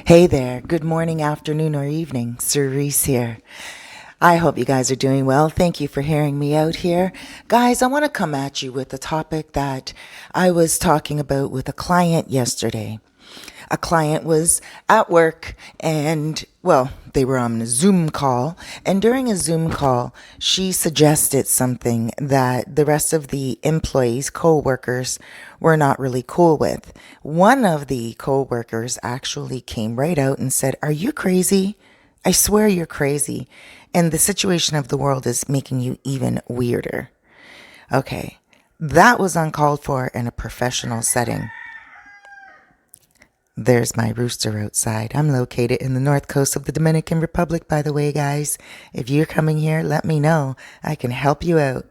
Hey there, good morning, afternoon, or evening. Cerise here. I hope you guys are doing well. Thank you for hearing me out here. Guys, I want to come at you with a topic that I was talking about with a client yesterday. A client was at work and, well, they were on a Zoom call. And during a Zoom call, she suggested something that the rest of the employees, co-workers, were not really cool with. One of the co-workers actually came right out and said, "Are you crazy? I swear you're crazy. And the situation of the world is making you even weirder." Okay, that was uncalled for in a professional setting. There's my rooster outside. I'm located in the north coast of the Dominican Republic, by the way, guys. If you're coming here, let me know. I can help you out.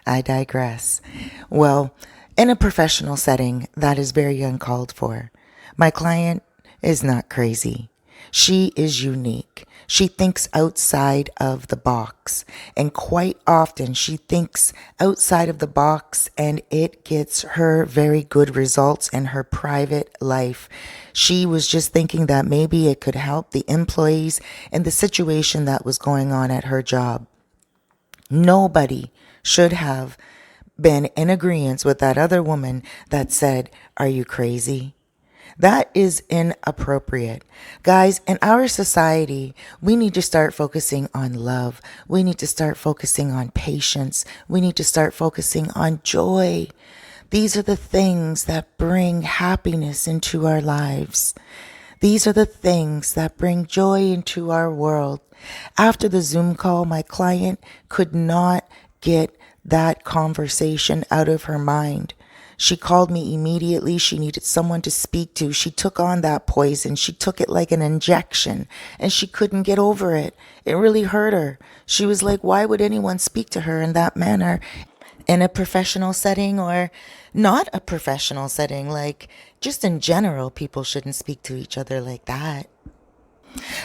I digress. Well, in a professional setting, that is very uncalled for. My client is not crazy. She is unique. She thinks outside of the box. And quite often she thinks outside of the box and it gets her very good results in her private life. She was just thinking that maybe it could help the employees in the situation that was going on at her job. Nobody should have been in agreement with that other woman that said, "Are you crazy?" That is inappropriate. Guys, in our society, we need to start focusing on love. We need to start focusing on patience. We need to start focusing on joy. These are the things that bring happiness into our lives. These are the things that bring joy into our world. After the Zoom call, my client could not get that conversation out of her mind. She called me immediately. She needed someone to speak to. She took on that poison. She took it like an injection and she couldn't get over it. It really hurt her. She was like, why would anyone speak to her in that manner in a professional setting or not a professional setting? Like, just in general, people shouldn't speak to each other like that.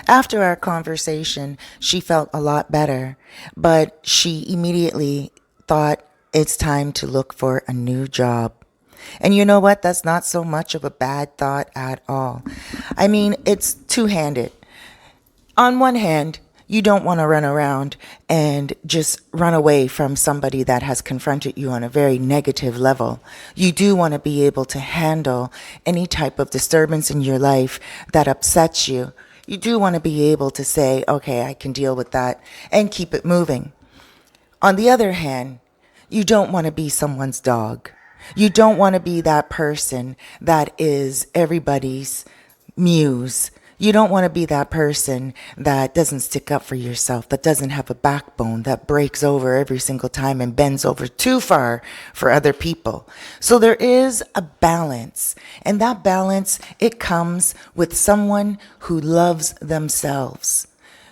After our conversation, she felt a lot better, but she immediately thought it's time to look for a new job. And you know what? That's not so much of a bad thought at all. I mean, it's two-handed. On one hand, you don't want to run around and just run away from somebody that has confronted you on a very negative level. You do want to be able to handle any type of disturbance in your life that upsets you. You do want to be able to say, okay, I can deal with that and keep it moving. On the other hand, you don't want to be someone's dog. You don't want to be that person that is everybody's muse. You don't want to be that person that doesn't stick up for yourself, that doesn't have a backbone, that breaks over every single time and bends over too far for other people. So there is a balance, and that balance, it comes with someone who loves themselves.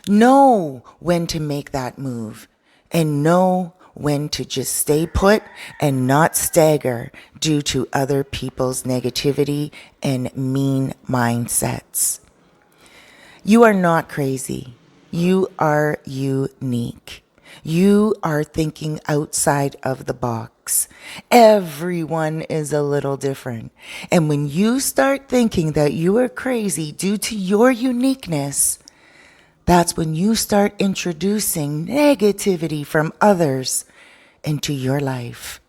Know when to make that move and know when to just stay put and not stagger due to other people's negativity and mean mindsets. You are not crazy. You are unique. You are thinking outside of the box. Everyone is a little different. And when you start thinking that you are crazy due to your uniqueness, that's when you start introducing negativity from others into your life.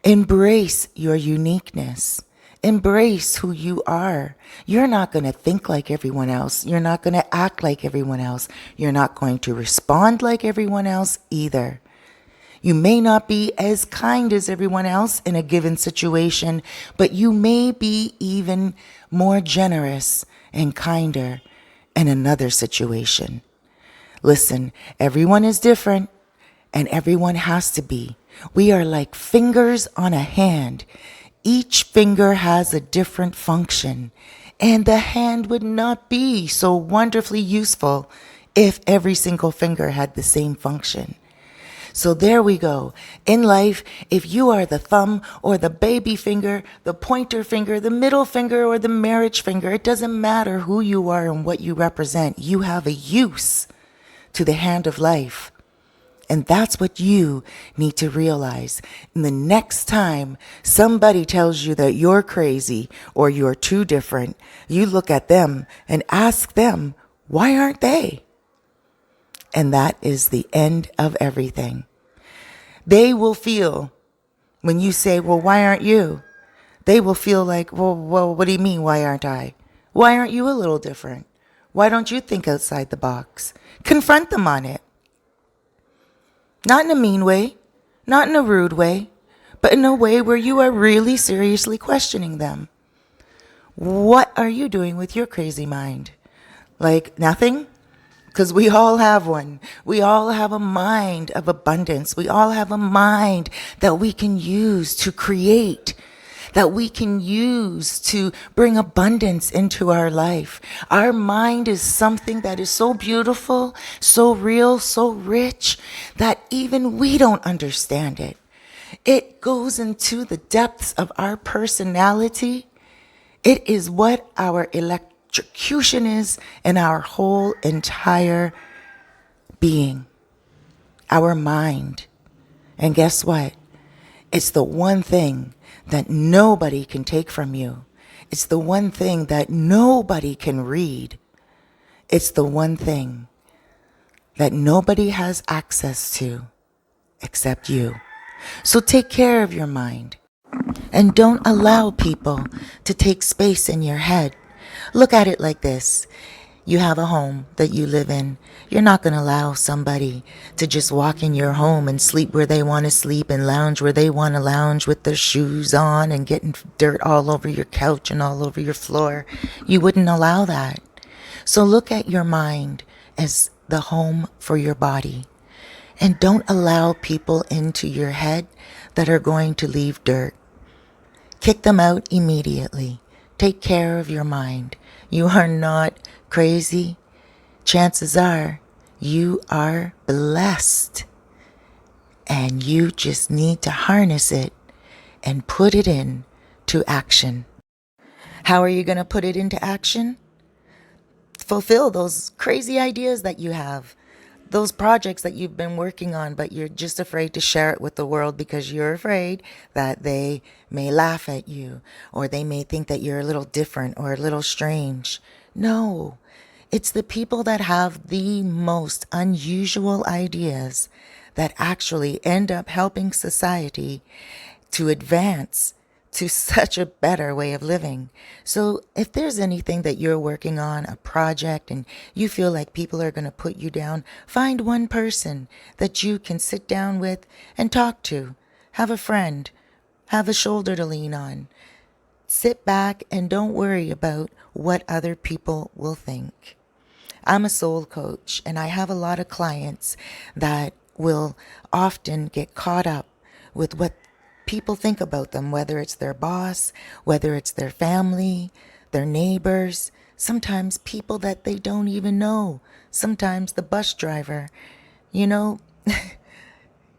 Embrace your uniqueness. Embrace who you are. You're not going to think like everyone else. You're not going to act like everyone else. You're not going to respond like everyone else either. You may not be as kind as everyone else in a given situation, but you may be even more generous and kinder in another situation. Listen, everyone is different and everyone has to be. We are like fingers on a hand. Each finger has a different function, and the hand would not be so wonderfully useful if every single finger had the same function. So there we go. In life, if you are the thumb or the baby finger, the pointer finger, the middle finger, or the marriage finger, it doesn't matter who you are and what you represent. You have a use to the hand of life. And that's what you need to realize. And the next time somebody tells you that you're crazy or you're too different, you look at them and ask them, why aren't they? And that is the end of everything. They will feel when you say, well, why aren't you? They will feel like, well, what do you mean, why aren't I? Why aren't you a little different? Why don't you think outside the box? Confront them on it. Not in a mean way, not in a rude way, but in a way where you are really seriously questioning them. What are you doing with your crazy mind? Like nothing? Because we all have one. We all have a mind of abundance. We all have a mind that we can use to create, that we can use to bring abundance into our life. Our mind is something that is so beautiful, so real, so rich, that even we don't understand it. It goes into the depths of our personality. It is what our electrocution is in our whole entire being, our mind. And guess what? It's the one thing that nobody can take from you. It's the one thing that nobody can read. It's the one thing that nobody has access to except you. So take care of your mind and don't allow people to take space in your head. Look at it like this. You have a home that you live in. You're not going to allow somebody to just walk in your home and sleep where they want to sleep and lounge where they want to lounge with their shoes on and getting dirt all over your couch and all over your floor. You wouldn't allow that. So look at your mind as the home for your body. And don't allow people into your head that are going to leave dirt. Kick them out immediately. Take care of your mind. You are not crazy. Chances are you are blessed. And you just need to harness it and put it into action. How are you going to put it into action? Fulfill those crazy ideas that you have. Those projects that you've been working on, but you're just afraid to share it with the world because you're afraid that they may laugh at you or they may think that you're a little different or a little strange. No, it's the people that have the most unusual ideas that actually end up helping society to advance to such a better way of living. So if there's anything that you're working on, a project, and you feel like people are going to put you down, find one person that you can sit down with and talk to. Have a friend. Have a shoulder to lean on. Sit back and don't worry about what other people will think. I'm a soul coach, and I have a lot of clients that will often get caught up with what people think about them, whether it's their boss, whether it's their family, their neighbors, sometimes people that they don't even know, sometimes the bus driver. You know,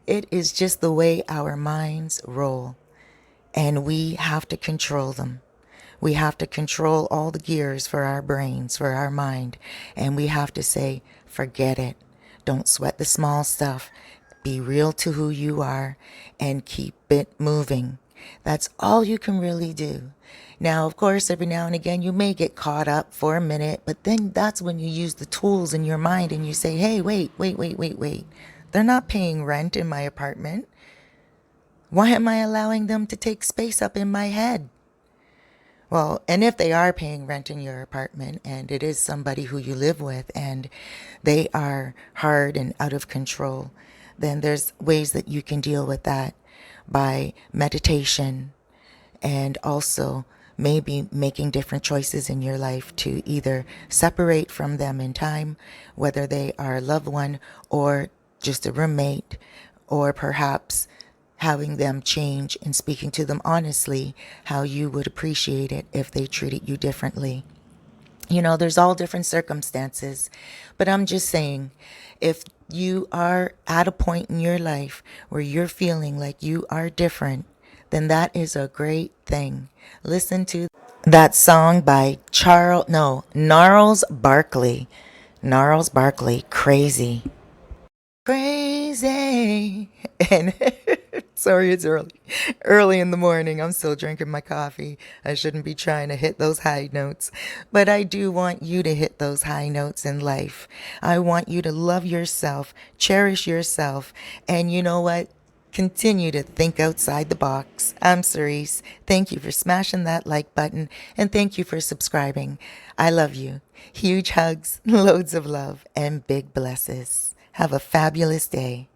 it is just the way our minds roll, and we have to control them. We have to control all the gears for our brains, for our mind, and we have to say, forget it. Don't sweat the small stuff. Be real to who you are and keep it moving. That's all you can really do. Now, of course, every now and again, you may get caught up for a minute, but then that's when you use the tools in your mind and you say, hey, wait. They're not paying rent in my apartment. Why am I allowing them to take space up in my head? Well, and if they are paying rent in your apartment and it is somebody who you live with and they are hard and out of control, then there's ways that you can deal with that by meditation and also maybe making different choices in your life to either separate from them in time, whether they are a loved one or just a roommate, or perhaps having them change and speaking to them honestly how you would appreciate it if they treated you differently. You know, there's all different circumstances, but I'm just saying, if you are at a point in your life where you're feeling like you are different, then that is a great thing. Listen to that song by Gnarls Barkley. Gnarls Barkley, Crazy. Crazy. And sorry, it's early. Early in the morning. I'm still drinking my coffee. I shouldn't be trying to hit those high notes. But I do want you to hit those high notes in life. I want you to love yourself, cherish yourself, and you know what? Continue to think outside the box. I'm Cerise. Thank you for smashing that like button and thank you for subscribing. I love you. Huge hugs, loads of love, and big blesses. Have a fabulous day.